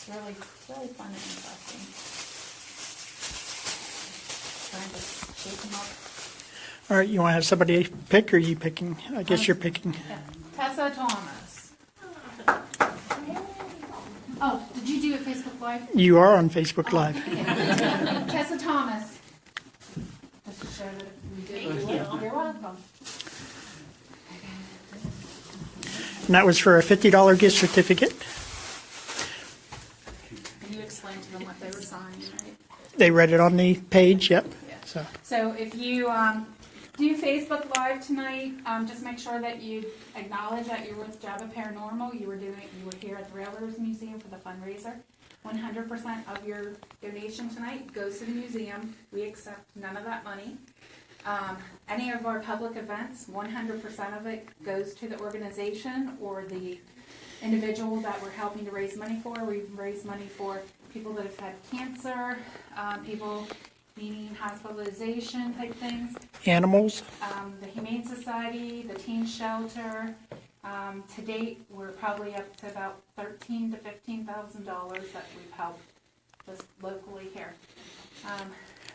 really fun and interesting. Trying to shape them up. All right, you want to have somebody pick, or are you picking? I guess you're picking. Yeah. Tessa Thomas. Oh, did you do it Facebook Live? You are on Facebook Live. Tessa Thomas. Just to show that we did it. You're welcome. And that was for a $50 gift certificate. And you explained to them what they were signing, right? They read it on the page, yep. Yeah. So So if you do Facebook Live tonight, just make sure that you acknowledge that you're with Java Paranormal. You were here at the Railroads Museum for the fundraiser. 100% of your donation tonight goes to the museum. We accept none of that money. Any of our public events, 100% of it goes to the organization or the individual that we're helping to raise money for. We've raised money for people that have had cancer, people needing hospitalization type things, animals. the Humane Society, the teen shelter. To date, we're probably up to about $13,000 to $15,000 that we've helped just locally here.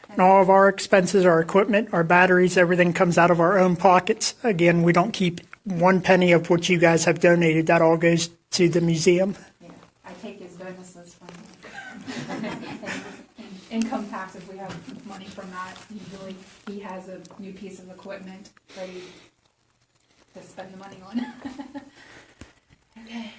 And all of our expenses, our equipment, our batteries, everything comes out of our own pockets. Again, we don't keep one penny of what you guys have donated. That all goes to the museum. Yeah, I take his bonuses from income taxes. We have money from that. Usually he has a new piece of equipment ready to spend the money on. Okay.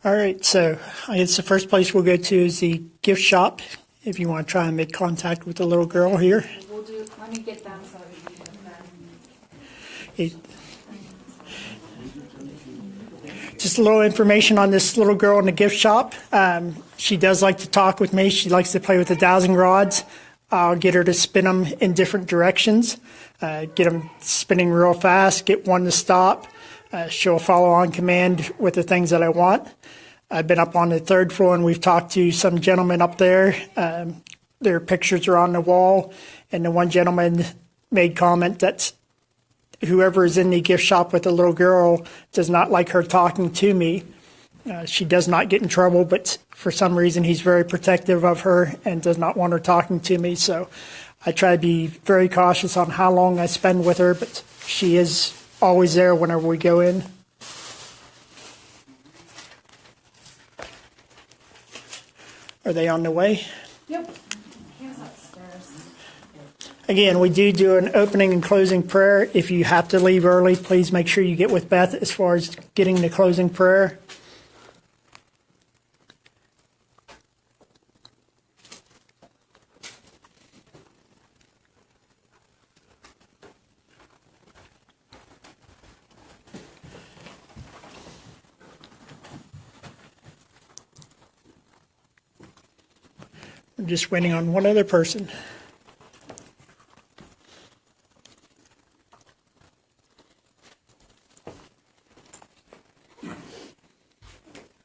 All right, so I guess the first place we'll go to is the gift shop. If you want to try and make contact with the little girl here. Let me get them so we can get them. Just a little information on this little girl in the gift shop. She does like to talk with me. She likes to play with the dowsing rods. I'll get her to spin them in different directions, get them spinning real fast, get one to stop. She'll follow on command with the things that I want. I've been up on the third floor and we've talked to some gentlemen up there. Their pictures are on the wall, and the one gentleman made comment that whoever is in the gift shop with the little girl does not like her talking to me. She does not get in trouble, but for some reason he's very protective of her and does not want her talking to me. So I try to be very cautious on how long I spend with her, but she is always there whenever we go in. Are they on the way? Yep. Here's upstairs. Again, we do an opening and closing prayer. If you have to leave early, please make sure you get with Beth as far as getting the closing prayer. I'm just waiting on one other person.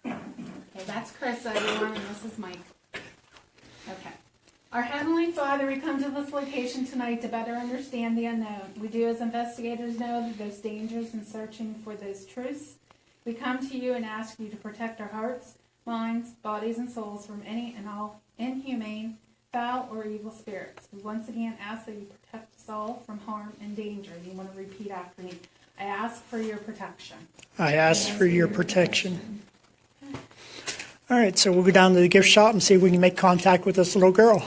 Okay, that's Chris, everyone, and this is Mike. Okay. Our Heavenly Father, we come to this location tonight to better understand the unknown. We do, as investigators, know that there's dangers in searching for those truths. We come to you and ask you to protect our hearts, minds, bodies, and souls from any and all inhumane, foul, or evil spirits. We once again ask that you protect us all from harm and danger. You want to repeat after me. I ask for your protection. I ask for your protection. All right, so we'll go down to the gift shop and see if we can make contact with this little girl.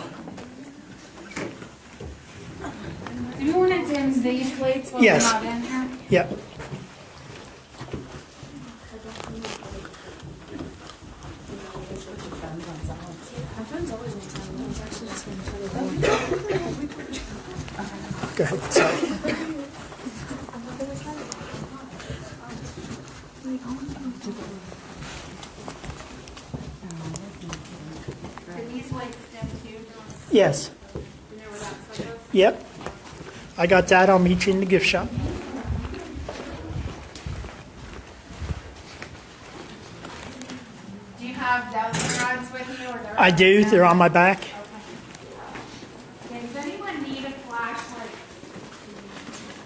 Do you want to dim these lights while Yes. we're not in here? Yep. Go ahead. Sorry. Are these lights dim too? Yes. You know where that switch is? Yep. I got that. I'll meet you in the gift shop. Do you have dowsing rods with you? Or they're I do. They're on my back. Okay. Okay, does anyone need a flashlight?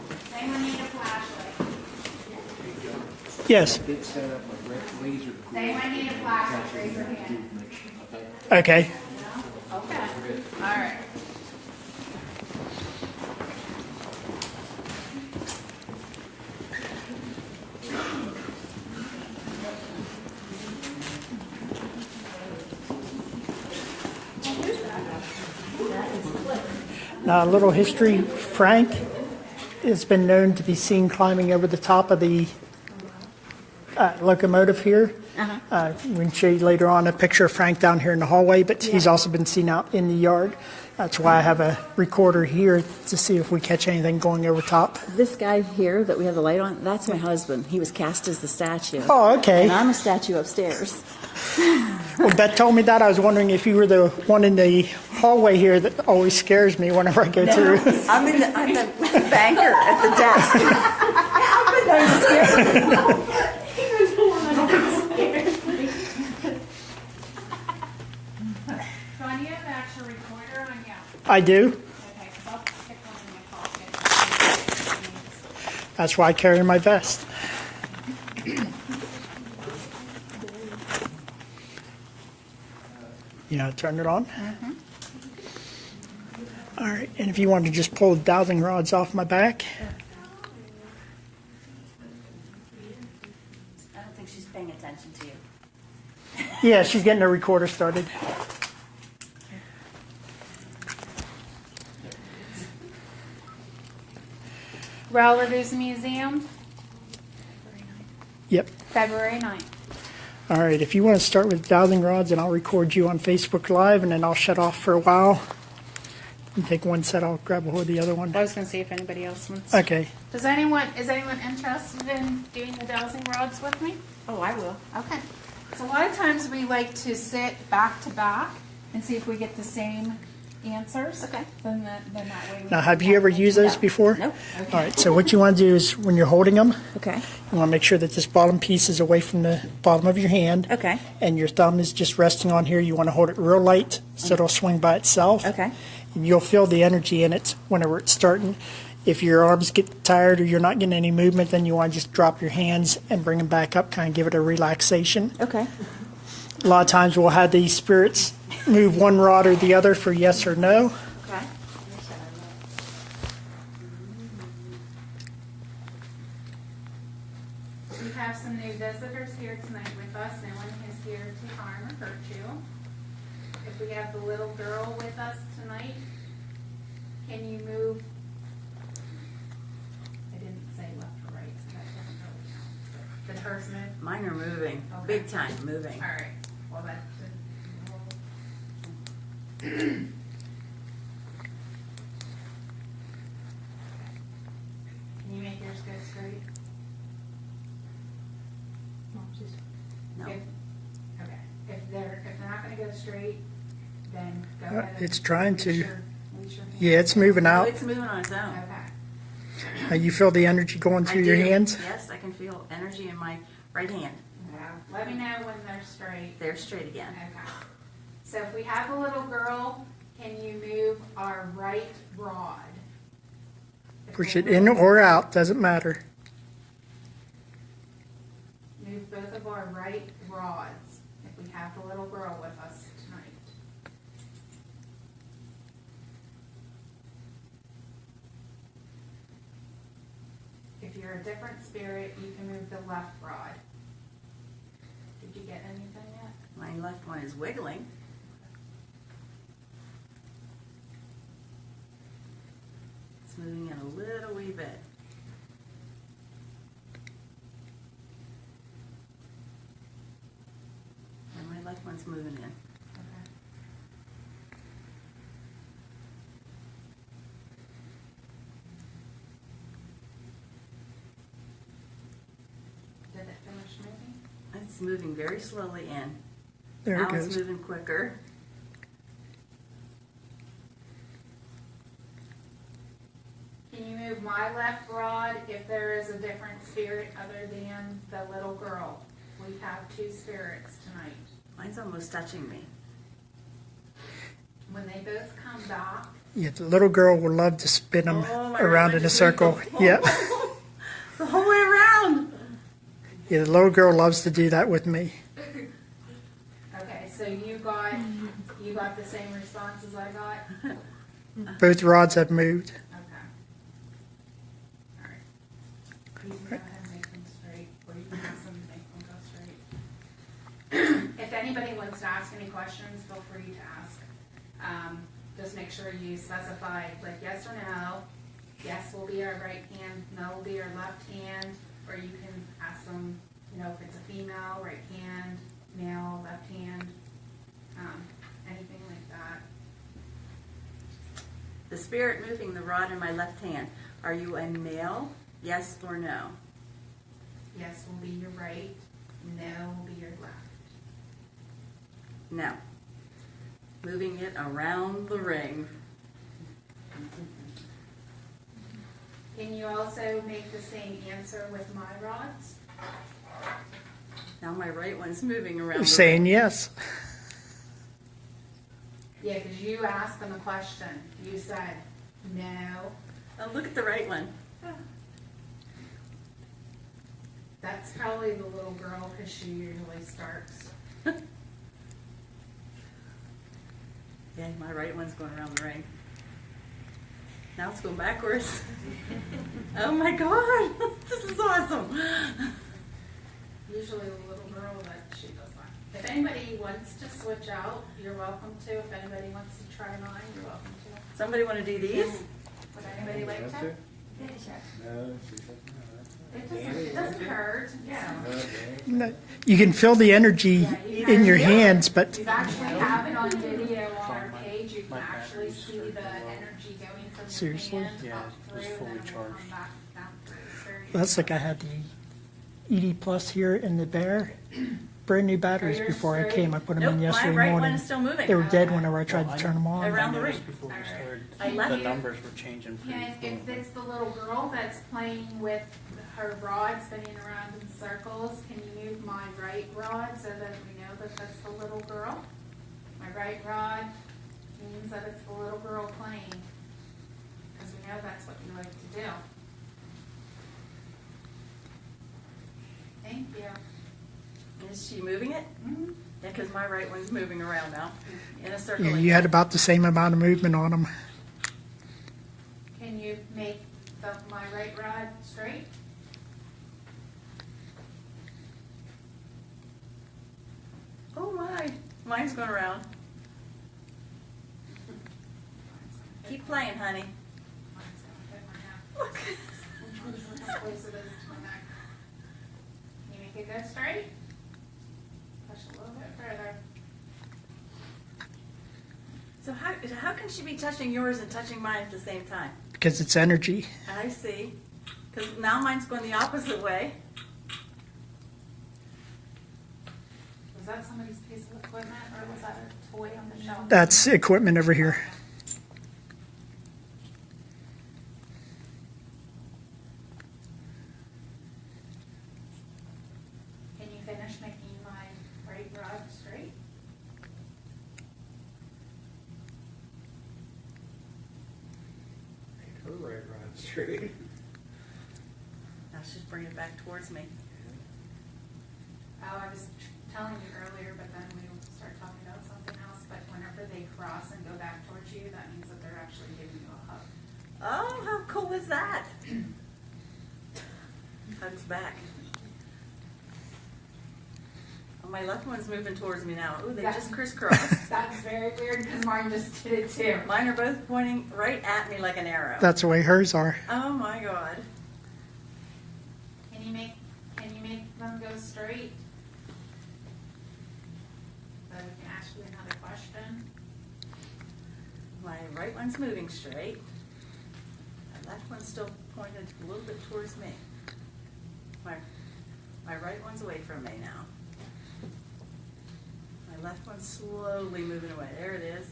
Does anyone need a flashlight? Yes. Get set up a laser. Say I need a flash, raise your hand. Okay. Okay. Okay, all right. Now, a little history. Frank has been known to be seen climbing over the top of the locomotive here. We can show you later on a picture of Frank down here in the hallway, but he's also been seen out in the yard. That's why I have a recorder here to see if we catch anything going over top. This guy here that we have the light on, that's my husband. He was cast as the statue. Oh, okay. And I'm a statue upstairs. Well, Beth told me that. I was wondering if you were the one in the hallway here that always scares me whenever I go through. I'm the banker at the desk. I'm known to scare people. John, you have an actual recorder on you? I do. Okay, so I'll stick one in my pocket. That's why I carry my vest. You know, turn it on. All right, and if you want to just pull the dowsing rods off my back. I don't think she's paying attention to you. Yeah, she's getting her recorder started. Rail Reduce Museum, Yep. February 9th. All right, if you want to start with dowsing rods, and I'll record you on Facebook Live, and then I'll shut off for a while. You take one set, I'll grab a hold of the other one. I was going to see if anybody else wants. Okay. Is anyone interested in doing the dowsing rods with me? Oh, I will. Okay. So a lot of times we like to sit back to back and see if we get the same answers. Okay. Then that way. We Now, can have you ever used those No. before? Nope. All right, so what you want to do is when you're holding them, Okay. you want to make sure that this bottom piece is away from the bottom of your hand. Okay. And your thumb is just resting on here. You want to hold it real light so it'll swing by itself. Okay. And you'll feel the energy in it whenever it's starting. If your arms get tired or you're not getting any movement, then you want to just drop your hands and bring them back up, kind of give it a relaxation. Okay. A lot of times we'll have these spirits move one rod or the other for yes or no. Okay. We have some new visitors here tonight with us. No one is here to harm or hurt you. If we have the little girl with us tonight, can you move? I didn't say left or right, so that doesn't really count. Did hers move? Mine are moving. Okay. Big time moving. All right. Well, that Can you make yours go straight? No. Okay. If they're not going to go straight, then go ahead. And It's trying to. release your hand. Yeah, it's moving Oh, out. it's moving on its own. Okay. You feel the energy going I through your do. hands? Yes, I can feel energy in my right hand. Yeah. Let me know when they're straight. They're straight again. Okay. So if we have a little girl, can you move our right rod? If Push the it in little- or out, doesn't matter. Move both of our right rods if we have the little girl with us tonight. If you're a different spirit, you can move the left rod. Did you get anything yet? My left one is wiggling. It's moving in a little wee bit. And my left one's moving in. Okay. Did it finish moving? It's moving very slowly in. There Now it it's goes. moving quicker. Can you move my left rod if there is a different spirit other than the little girl? We have two spirits tonight. Mine's almost touching me. When they both come back, Yeah, the little girl will love to spin them Oh, my around right in a just circle. moved Yeah. the whole way around. Yeah, the little girl loves to do that with me. Okay, so you got the same response as I got? Both rods have moved. Okay. All right. You can go ahead and make them straight, or you can ask them to make them go straight. If anybody wants to ask any questions, feel free to ask. Just make sure you specify, like, yes or no. Yes will be our right hand, no will be our left hand, or you can ask them, you know, if it's a female, right hand, male, left hand, anything like that. The spirit moving the rod in my left hand. Are you a male? Yes or no? Yes will be your right, no will be your left. No. Moving it around the ring. Can you also make the same answer with my rods? Now my right one's moving around the Saying ring. yes. Yeah, because you asked them a question. You said no. Oh, look at the right one. That's probably the little girl because she usually starts. Yeah, my right one's going around the ring. Now it's going backwards. Oh my God, this is awesome. Usually the little girl that she does that. If anybody wants to switch out, you're welcome to. If anybody wants to try mine, you're welcome to. Somebody want to do these? Would anybody like to? No, she said It doesn't hurt. Yeah. no. Okay. No, you can feel the energy in your hands, but We've actually have it on video on our page. You can actually see the energy going from Seriously? the hand Yeah, up it was through, fully then it will come charged. back down through. It's very that's like I had the ED Plus here in the Bear. Brand new batteries yours before I straight? came. I put them Nope, in my yesterday right one morning. is still moving. They were dead whenever I tried to turn them on. Around the I noticed ring. before we started, I left the you. numbers were changing pretty Yeah, if fluently. it's the little girl that's playing with her rod spinning around in circles, can you move my right rod so that we know that that's the little girl? My right rod means that it's the little girl playing, because we know that's what you like to do. Thank you. Is she moving it? Mhm. Yeah, because my right one's moving around now in a circle. Yeah, like you had that. about the same amount of movement on them. Can you make my right rod straight? Oh my, mine's going around. Keep playing, honey. Mine's gonna hit my neck. Look. How close it is to my neck. Can you make it go straight? Push a little bit further. So how can she be touching yours and touching mine at the same time? Because it's energy. I see. Because now mine's going the opposite way. Was that somebody's piece of equipment or was that a toy on the shelf? That's equipment over here. Can you finish making my right rod straight? Her right rod straight. Now she's bringing it back towards me. Oh, I was telling you earlier, but then we start talking about something else. But whenever they cross and go back towards you, that means that they're actually giving you a hug. Oh, how cool is that? Hugs back. Oh, my left one's moving towards me now. Ooh, they just crisscrossed. That's very weird because mine just did it too. Mine are both pointing right at me like an arrow. That's the way hers are. Oh my God. Can you make them go straight? So we can ask you another question. My right one's moving straight. My left one's still pointed a little bit towards me. My right one's away from me now. My left one's slowly moving away. There it is.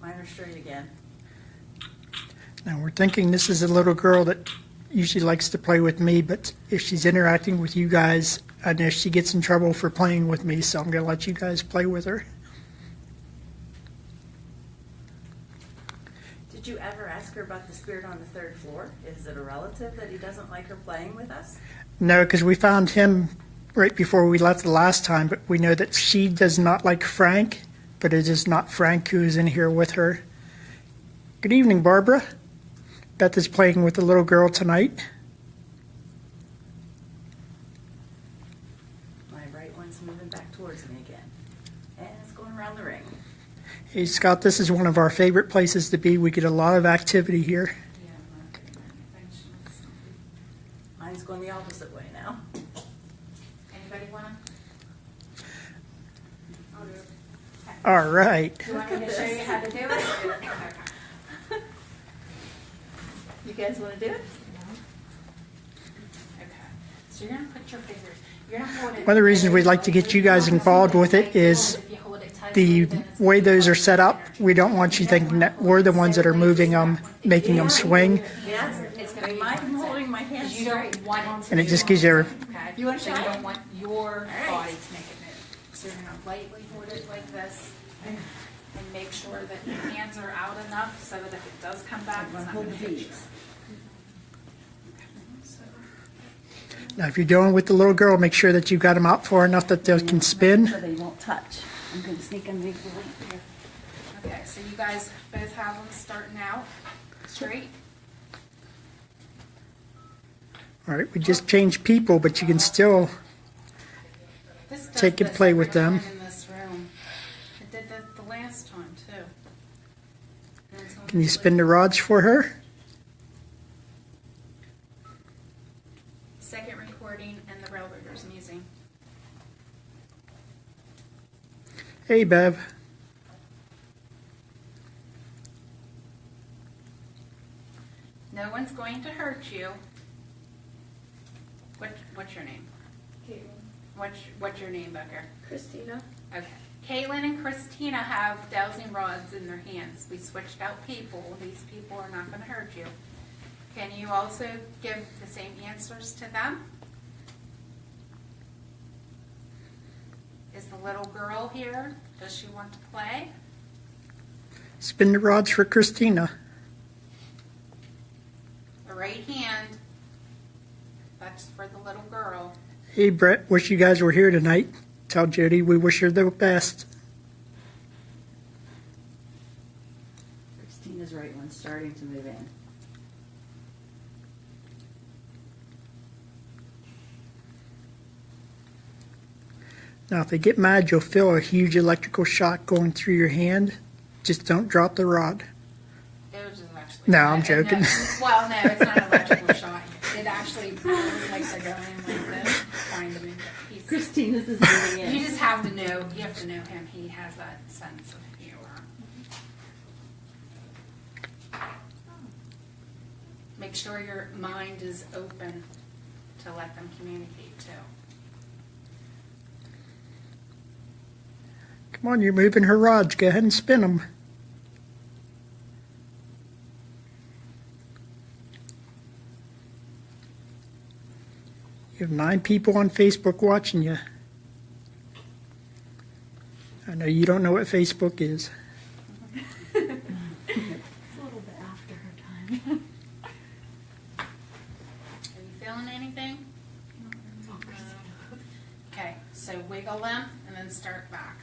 Mine are straight again. Now we're thinking this is a little girl that usually likes to play with me, but if she's interacting with you guys, I know she gets in trouble for playing with me, so I'm going to let you guys play with her. Did you ever ask her about the spirit on the third floor? Is it a relative that he doesn't like her playing with us? No, because we found him right before we left the last time, but we know that she does not like Frank, but it is not Frank who is in here with her. Good evening, Barbara. Beth is playing with the little girl tonight. My right one's moving back towards me again. And it's going around the ring. Hey, Scott, this is one of our favorite places to be. We get a lot of activity here. Yeah, I'm not getting anything. She must- Mine's going the opposite way now. Anybody wanna? I'll do it. All right. Do you want me to show you how to do it? Okay. You guys want to do it? Okay. So you're gonna put your fingers, you're gonna hold it. One of the reasons we'd like to get you guys involved with it is the way those are set up. We don't want you thinking that we're the ones that are moving them, making them swing, Yes. It's gonna be I'm holding my hand You straight. don't want it. and it just gives you. Okay. You wanna So try you it? don't want your right. body to make it move. So you're gonna lightly hold it like this and make sure that your hands are out enough so that if it does come back, it's not Hold gonna the hit you. beads. Now, if you're dealing with the little girl, make sure that you've got them out far enough that they can spin. So they won't touch. I'm going to sneak underneath the link here. Okay, so you guys both have them starting out straight. All right, we just changed people, but you can still. This does Take and this play every with them. time in this room. It did that the last time too. And it's Can you only spin the rods for her? Second recording in the Railroaders Museum. Hey, Bev. No one's going to hurt you. What's your name? What's your name, Becker? Christina. Okay. Caitlin and Christina have dowsing rods in their hands. We switched out people. These people are not going to hurt you. Can you also give the same answers to them? Is the little girl here? Does she want to play? Spin the rods for Christina. The right hand, that's for the little girl. Hey, Brett, wish you guys were here tonight. Tell Jody we wish her the best. Christina's right one's starting to move in. Now, if they get mad, you'll feel a huge electrical shock going through your hand. Just don't drop the rod. It was just actually. No, I'm joking. Well, no, it's not an electrical shock. It actually feels like they're going like this, trying to make it piece. Christina's is moving in. You just have to know, you have to know him. He has that sense of humor. Make sure your mind is open to let them communicate too. Come on, you're moving her rods. Go ahead and spin them. You have 9 people on Facebook watching you. I know you don't know what Facebook is. It's a little bit after her time. Are you feeling anything? Okay, so wiggle them and then start back.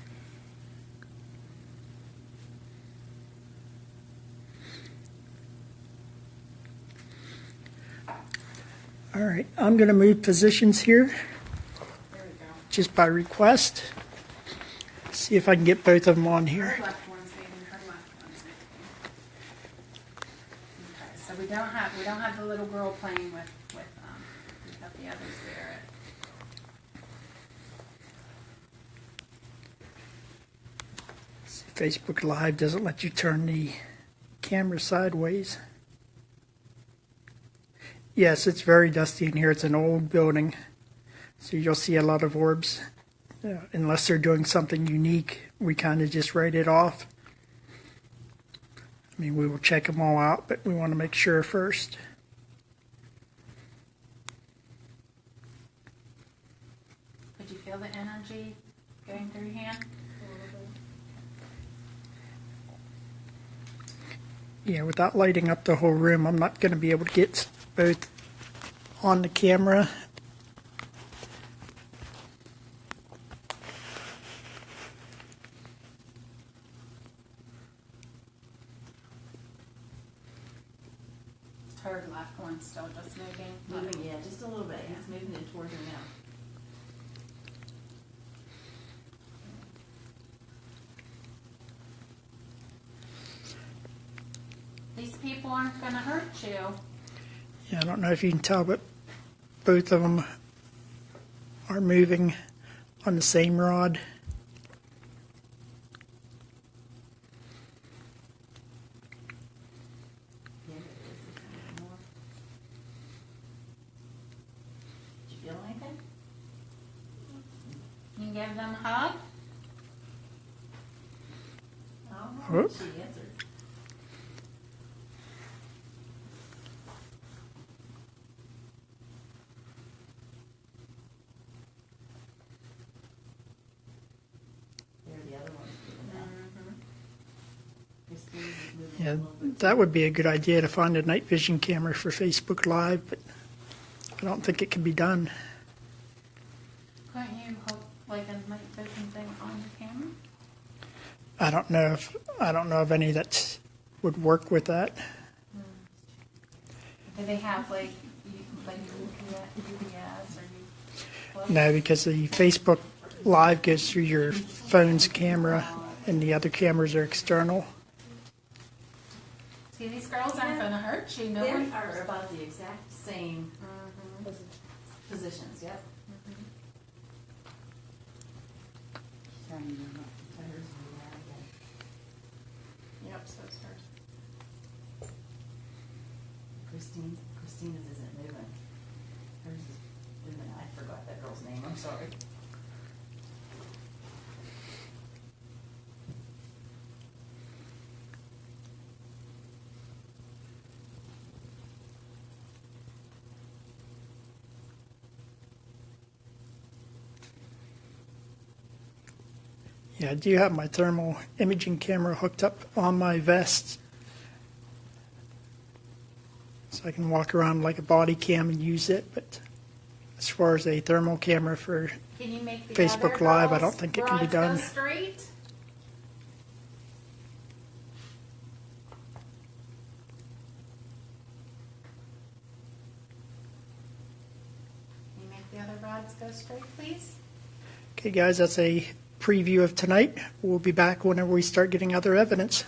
All right, I'm going to move positions here There we go. just by request. See if I can get both of them on here. Her left one's moving, her left one's moving. Okay, so we don't have the little girl playing with we've got the others there. Facebook Live doesn't let you turn the camera sideways. Yes, it's very dusty in here. It's an old building, so you'll see a lot of orbs. Unless they're doing something unique, we kind of just write it off. I mean, we will check them all out, but we want to make sure first. Could you feel the energy going through your hand? Yeah, without lighting up the whole room, I'm not going to be able to get both on the camera. Her left one still just moving. Moving, yeah, just a little bit. It's moving it towards her now. These people aren't gonna hurt you. Yeah, I don't know if you can tell, but both of them are moving on the same rod. Yeah, there it is. It's a little more. Did you feel anything? You can give them a hug. Oh, Whoop. she answered. There, the other one's moving now. Christine is moving a Yeah, little bit. that would be a good idea to find a night vision camera for Facebook Live, but I don't think it can be done. Couldn't you hook like a night vision thing on the camera? I don't know of any that would work with that. Do they have like UPS or you? No, because the Facebook Live goes through your phone's camera, and the other cameras are external. See, these girls aren't gonna hurt you. No They one. are about the exact same positions, yep. Yep, so it's hers. Christina's isn't moving. Hers is moving. I forgot that girl's name, I'm sorry. Yeah, I do have my thermal imaging camera hooked up on my vest, so I can walk around like a body cam and use it. But as far as a thermal camera for Can you make the Facebook other Live, I girls' don't think it can be rods go done. straight? Can you make the other rods go straight, please? Okay, guys, that's a preview of tonight. We'll be back whenever we start getting other evidence.